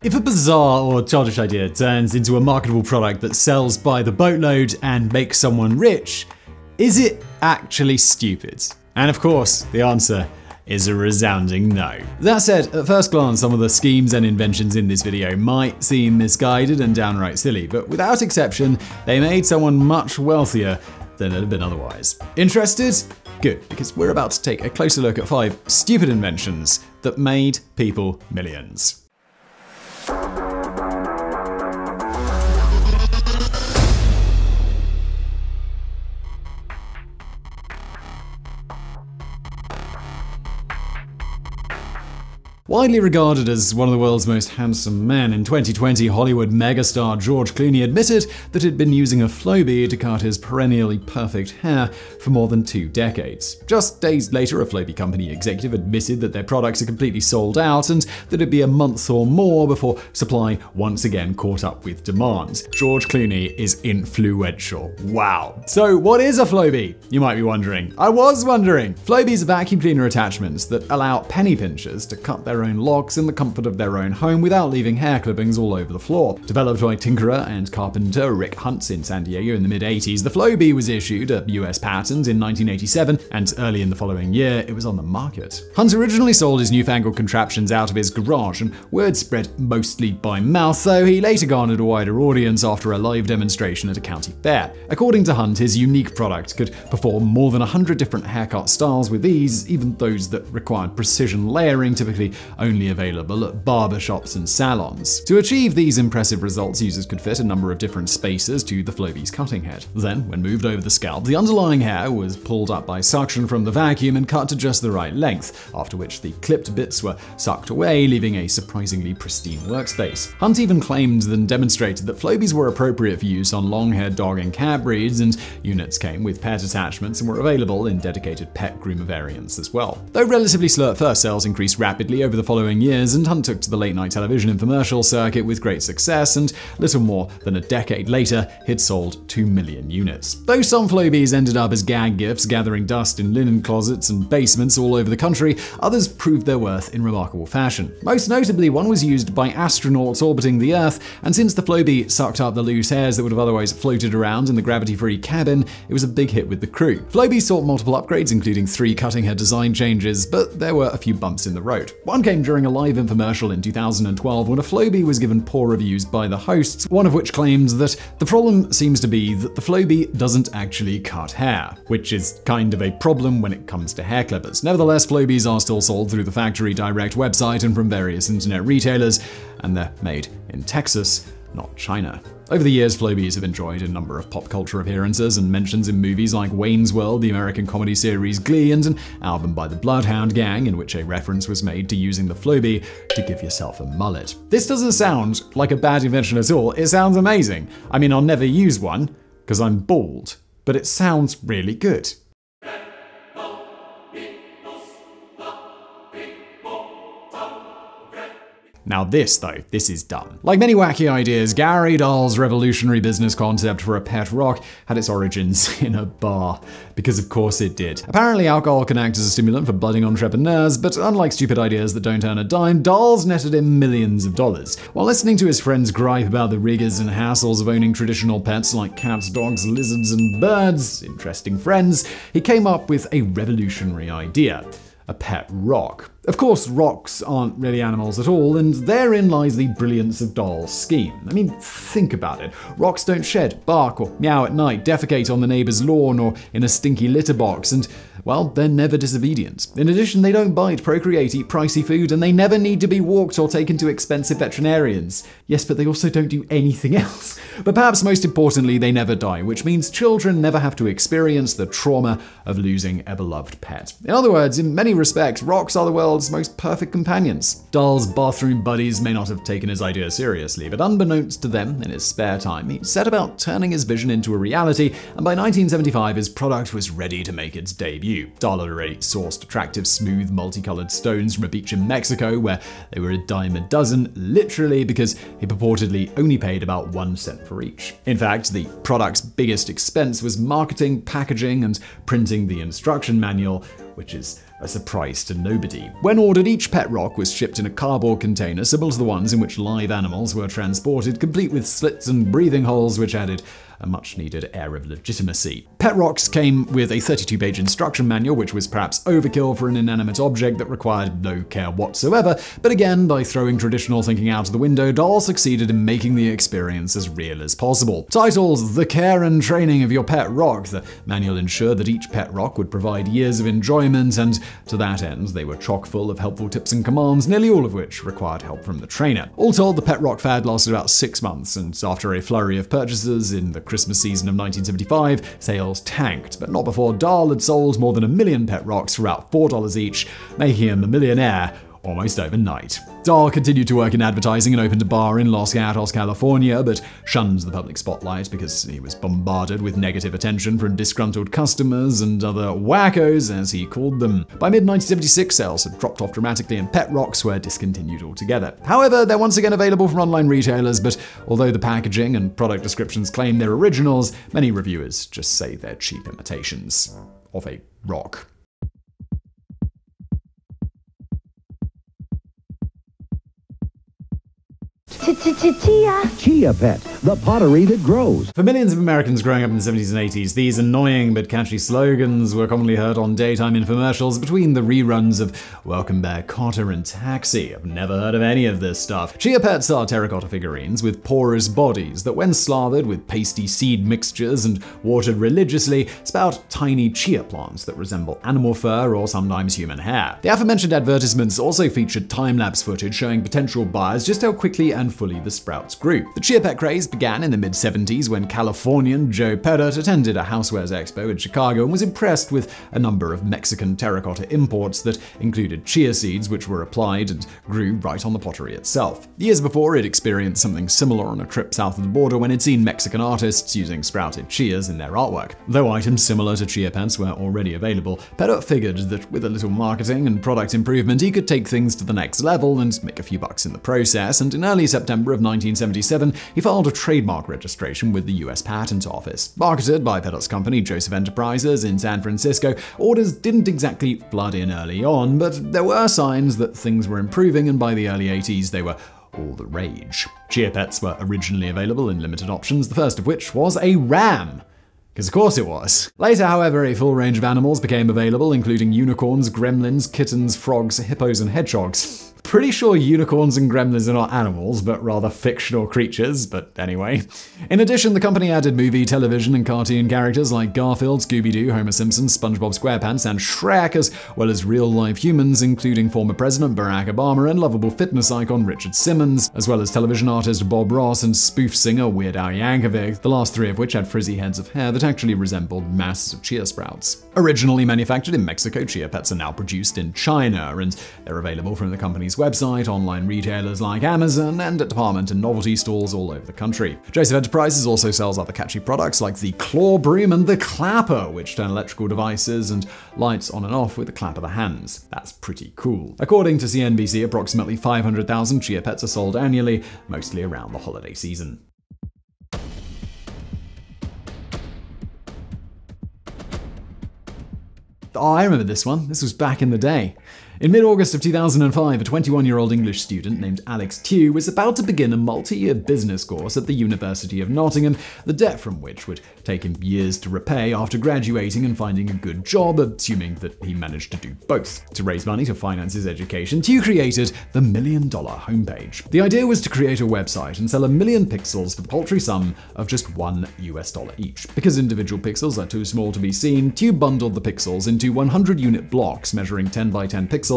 If a bizarre or childish idea turns into a marketable product that sells by the boatload and makes someone rich, is it actually stupid? And of course, the answer is a resounding no. That said, at first glance, some of the schemes and inventions in this video might seem misguided and downright silly, but without exception, they made someone much wealthier than it had been otherwise. Interested? Good, because we're about to take a closer look at 5 stupid inventions that made people millions. Widely regarded as one of the world's most handsome men, in 2020 Hollywood megastar George Clooney admitted that he'd been using a Flowbee to cut his perennially perfect hair for more than 2 decades. Just days later, a Flowbee company executive admitted that their products are completely sold out and that it'd be a month or more before supply once again caught up with demand. George Clooney is influential. Wow. So what is a Flowbee? You might be wondering. I was wondering. Flowbees are vacuum cleaner attachments that allow penny pinchers to cut their own locks in the comfort of their own home without leaving hair clippings all over the floor. Developed by tinkerer and carpenter Rick Hunt in San Diego in the mid-80s, the Flowbee was issued a US patent in 1987, and early in the following year, it was on the market. Hunt originally sold his newfangled contraptions out of his garage, and word spread mostly by mouth, though he later garnered a wider audience after a live demonstration at a county fair. According to Hunt, his unique product could perform more than 100 different haircut styles with ease, even those that required precision layering, typically only available at barbershops and salons. To achieve these impressive results, users could fit a number of different spaces to the Flowbee's cutting head. Then, when moved over the scalp, the underlying hair was pulled up by suction from the vacuum and cut to just the right length, after which the clipped bits were sucked away, leaving a surprisingly pristine workspace. Hunt even claimed and demonstrated that Flowbees were appropriate for use on long-haired dog and cat breeds, and units came with pet attachments and were available in dedicated pet groomer variants as well. Though relatively slow at first, sales increased rapidly over the following years, and Hunt took to the late-night television infomercial circuit with great success, and little more than a decade later, he'd sold 2 million units. Though some Flowbees ended up as gag gifts, gathering dust in linen closets and basements all over the country, others proved their worth in remarkable fashion. Most notably, one was used by astronauts orbiting the Earth, and since the Flowbee sucked up the loose hairs that would have otherwise floated around in the gravity-free cabin, it was a big hit with the crew. Flowbee sought multiple upgrades, including 3 cutting-head design changes, but there were a few bumps in the road. One came during a live infomercial in 2012 when a Flowbee was given poor reviews by the hosts, one of which claimed that the problem seems to be that the Flowbee doesn't actually cut hair, which is kind of a problem when it comes to hair clippers. Nevertheless, Flowbees are still sold through the Factory Direct website and from various internet retailers, and they're made in Texas, not China. Over the years, Flowbees have enjoyed a number of pop culture appearances and mentions in movies like Wayne's World, the American comedy series Glee, and an album by the Bloodhound Gang in which a reference was made to using the Flowbee to give yourself a mullet. This doesn't sound like a bad invention at all, it sounds amazing. I mean, I'll never use one, because I'm bald, but it sounds really good. Now this, though, this is dumb. Like many wacky ideas, Gary Dahl's revolutionary business concept for a pet rock had its origins in a bar. Because of course it did. Apparently alcohol can act as a stimulant for budding entrepreneurs, but unlike stupid ideas that don't earn a dime, Dahl's netted him millions of dollars. While listening to his friends gripe about the rigors and hassles of owning traditional pets like cats, dogs, lizards, and birds, interesting friends, he came up with a revolutionary idea. A pet rock. Of course, rocks aren't really animals at all, and therein lies the brilliance of Dahl's scheme. I mean, think about it. Rocks don't shed, bark, or meow at night, defecate on the neighbor's lawn or in a stinky litter box, and, well, they're never disobedient. In addition, they don't bite, procreate, eat pricey food, and they never need to be walked or taken to expensive veterinarians. Yes, but they also don't do anything else. But perhaps most importantly, they never die, which means children never have to experience the trauma of losing a beloved pet. In other words, in many respects, rocks are the world's most perfect companions. Dahl's bathroom buddies may not have taken his idea seriously, but unbeknownst to them, in his spare time, he set about turning his vision into a reality, and by 1975 his product was ready to make its debut. Dahl had already sourced attractive, smooth, multicolored stones from a beach in Mexico where they were a dime a dozen, literally because he purportedly only paid about 1 cent for each. In fact, the product's biggest expense was marketing, packaging, and printing the instruction manual, which is a surprise to nobody. When ordered, each pet rock was shipped in a cardboard container similar to the ones in which live animals were transported, complete with slits and breathing holes which added a much-needed air of legitimacy. Pet rocks came with a 32-page instruction manual, which was perhaps overkill for an inanimate object that required no care whatsoever, but again, by throwing traditional thinking out of the window, Dahl succeeded in making the experience as real as possible. Titled The Care and Training of Your Pet Rock, the manual ensured that each pet rock would provide years of enjoyment, and to that end, they were chock full of helpful tips and commands, nearly all of which required help from the trainer. All told, the pet rock fad lasted about 6 months, and after a flurry of purchases in the Christmas season of 1975, sales tanked, but not before Dahl had sold more than 1 million pet rocks for about $4 each, making him a millionaire almost overnight. Dahl continued to work in advertising and opened a bar in Los Gatos, California, but shunned the public spotlight because he was bombarded with negative attention from disgruntled customers and other wackos, as he called them. By mid-1976, sales had dropped off dramatically and pet rocks were discontinued altogether. However, they're once again available from online retailers, but although the packaging and product descriptions claim they're originals, many reviewers just say they're cheap imitations of a rock. Chia Pet, the pottery that grows. For millions of Americans growing up in the 70s and 80s, these annoying but catchy slogans were commonly heard on daytime infomercials between the reruns of Welcome Back, Kotter and Taxi. I've never heard of any of this stuff. Chia Pets are terracotta figurines with porous bodies that, when slathered with pasty seed mixtures and watered religiously, spout tiny chia plants that resemble animal fur or sometimes human hair. The aforementioned advertisements also featured time-lapse footage showing potential buyers just how quickly and fully the sprouts grew. The Chia Pet craze began in the mid-70s when Californian Joe Pettit attended a housewares expo in Chicago and was impressed with a number of Mexican terracotta imports that included chia seeds which were applied and grew right on the pottery itself. Years before, it experienced something similar on a trip south of the border when it'd seen Mexican artists using sprouted chias in their artwork. Though items similar to Chia Pets were already available, Pettit figured that with a little marketing and product improvement, he could take things to the next level and make a few bucks in the process, and in early September of 1977, he filed a trademark registration with the U.S. Patent Office. Marketed by Pettit's company, Joseph Enterprises, in San Francisco, orders didn't exactly flood in early on, but there were signs that things were improving, and by the early 80s, they were all the rage. Chia Pets were originally available in limited options, the first of which was a ram. Because of course it was. Later, however, a full range of animals became available, including unicorns, gremlins, kittens, frogs, hippos, and hedgehogs. Pretty sure unicorns and gremlins are not animals, but rather fictional creatures, but anyway. In addition, the company added movie, television, and cartoon characters like Garfield, Scooby-Doo, Homer Simpson, SpongeBob SquarePants, and Shrek, as well as real-life humans, including former President Barack Obama and lovable fitness icon Richard Simmons, as well as television artist Bob Ross and spoof singer Weird Al Yankovic, the last three of which had frizzy heads of hair that actually resembled masses of chia sprouts. Originally manufactured in Mexico, Chia Pets are now produced in China, and they're available from the company's website, online retailers like Amazon, and at department and novelty stores all over the country. Joseph Enterprises also sells other catchy products like the claw broom and the clapper, which turn electrical devices and lights on and off with the clap of the hands. That's pretty cool. According to CNBC, approximately 500,000 Chia Pets are sold annually, mostly around the holiday season. Oh, I remember this one. This was back in the day. In mid-August of 2005, a 21-year-old English student named Alex Tew was about to begin a multi-year business course at the University of Nottingham, the debt from which would take him years to repay after graduating and finding a good job, assuming that he managed to do both. To raise money to finance his education, Tew created the $1 Million homepage. The idea was to create a website and sell 1 million pixels for the paltry sum of just $1 each. Because individual pixels are too small to be seen, Tew bundled the pixels into 100-unit blocks measuring 10 by 10 pixels,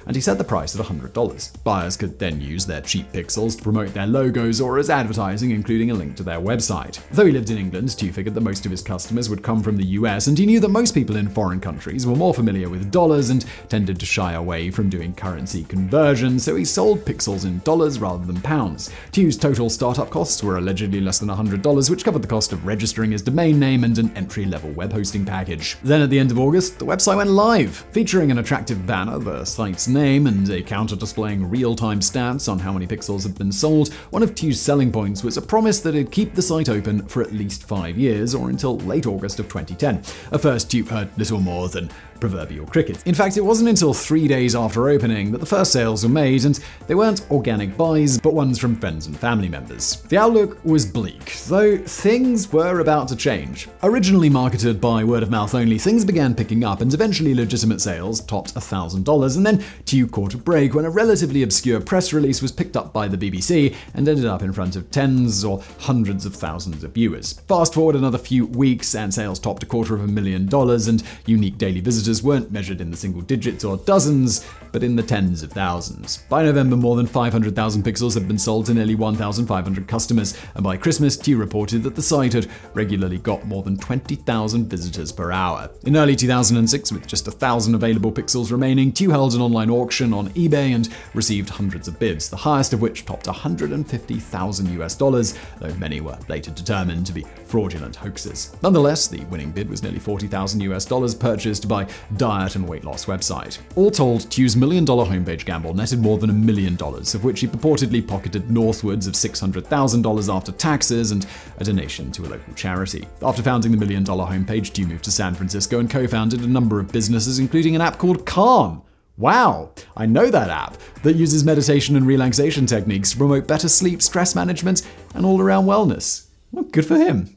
and he set the price at $100. Buyers could then use their cheap pixels to promote their logos or as advertising, including a link to their website. Though he lived in England, Tew figured that most of his customers would come from the US, and he knew that most people in foreign countries were more familiar with dollars and tended to shy away from doing currency conversion, so he sold pixels in dollars rather than pounds. Tew's total startup costs were allegedly less than $100, which covered the cost of registering his domain name and an entry-level web hosting package. Then at the end of August, the website went live, featuring an attractive banner, the site's name, and a counter displaying real-time stats on how many pixels have been sold. One of Tew's selling points was a promise that it'd keep the site open for at least 5 years, or until late August of 2010. At first, Tew heard little more than proverbial crickets. In fact, it wasn't until 3 days after opening that the first sales were made, and they weren't organic buys, but ones from friends and family members. The outlook was bleak, though things were about to change. Originally marketed by word of mouth only, things began picking up, and eventually legitimate sales topped $1,000, and then Tew caught a break when a relatively obscure press release was picked up by the BBC and ended up in front of tens or hundreds of thousands of viewers. Fast forward another few weeks and sales topped $250,000, and unique daily visitors weren't measured in the single digits or dozens, but in the tens of thousands. By November, more than 500,000 pixels had been sold to nearly 1,500 customers, and by Christmas, Tew reported that the site had regularly got more than 20,000 visitors per hour. In early 2006, with just 1,000 available pixels remaining, Tew held an online auction on eBay and received hundreds of bids, the highest of which topped $150,000, though many were later determined to be fraudulent hoaxes. Nonetheless, the winning bid was nearly $40,000 purchased by diet and weight loss website. All told, Tew's $1 million homepage gamble netted more than $1 million, of which he purportedly pocketed northwards of $600,000 after taxes and a donation to a local charity. After founding the $1 million homepage, Tew moved to San Francisco and co-founded a number of businesses, including an app called Calm. Wow, I know that app that uses meditation and relaxation techniques to promote better sleep, stress management, and all-around wellness. Well, good for him.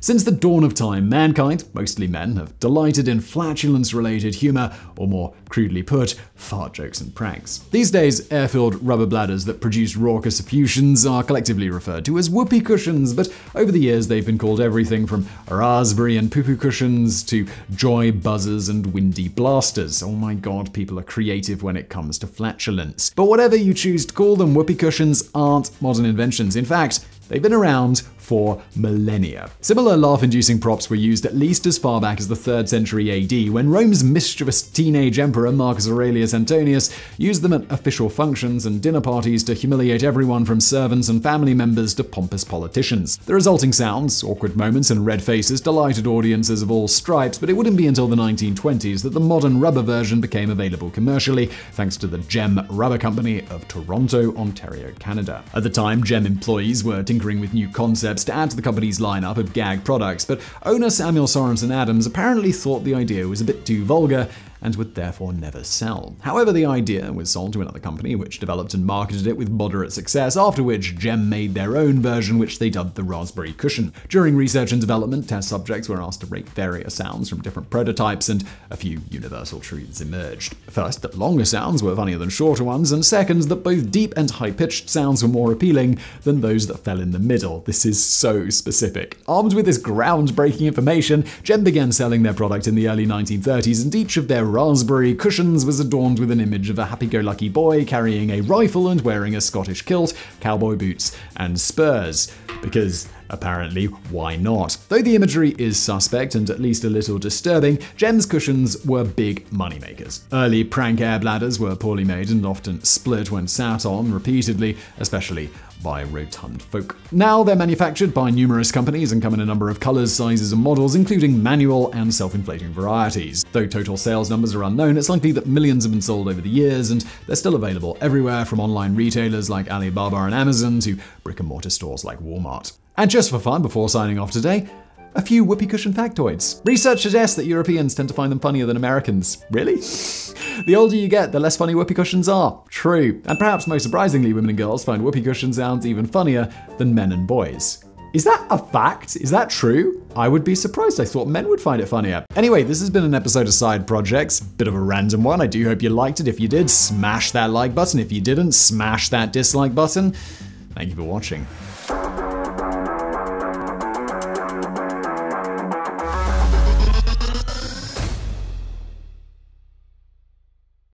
Since the dawn of time, mankind, mostly men, have delighted in flatulence-related humor, or more crudely put, fart jokes and pranks. These days, air-filled rubber bladders that produce raucous effusions are collectively referred to as Whoopee Cushions, but over the years they've been called everything from raspberry and poo-poo cushions to joy buzzers and windy blasters. Oh my god, people are creative when it comes to flatulence. But whatever you choose to call them, Whoopee Cushions aren't modern inventions. In fact, they've been around for millennia. Similar laugh-inducing props were used at least as far back as the 3rd century AD, when Rome's mischievous teenage emperor Marcus Aurelius Antonius used them at official functions and dinner parties to humiliate everyone from servants and family members to pompous politicians. The resulting sounds, awkward moments, and red faces delighted audiences of all stripes, but it wouldn't be until the 1920s that the modern rubber version became available commercially, thanks to the Gem Rubber Company of Toronto, Ontario, Canada. At the time, Gem employees were tinkering with new concepts to add to the company's lineup of gag products, but owner Samuel Sorensen Adams apparently thought the idea was a bit too vulgar and would therefore never sell. However, the idea was sold to another company which developed and marketed it with moderate success, after which Gem made their own version, which they dubbed the Raspberry Cushion. During research and development, test subjects were asked to rate various sounds from different prototypes, and a few universal truths emerged. First, that longer sounds were funnier than shorter ones, and second, that both deep and high-pitched sounds were more appealing than those that fell in the middle. This is so specific. Armed with this groundbreaking information, Gem began selling their product in the early 1930s, and each of their Raspberry Cushions was adorned with an image of a happy-go-lucky boy carrying a rifle and wearing a Scottish kilt, cowboy boots, and spurs. Because apparently, why not? Though the imagery is suspect and at least a little disturbing, Gem's cushions were big moneymakers. Early prank air bladders were poorly made and often split when sat on repeatedly, especially by rotund folk. Now they're manufactured by numerous companies and come in a number of colors, sizes, and models, including manual and self-inflating varieties. Though total sales numbers are unknown, it's likely that millions have been sold over the years, and they're still available everywhere, from online retailers like Alibaba and Amazon to brick-and-mortar stores like Walmart. And just for fun, before signing off today, a few Whoopee Cushion factoids. Research suggests that Europeans tend to find them funnier than Americans. Really? The older you get, the less funny Whoopee Cushions are. True. And perhaps most surprisingly, women and girls find Whoopee Cushion sounds even funnier than men and boys. Is that a fact? Is that true? I would be surprised. I thought men would find it funnier. Anyway, this has been an episode of Side Projects. Bit of a random one. I do hope you liked it. If you did, smash that like button. If you didn't, smash that dislike button. Thank you for watching.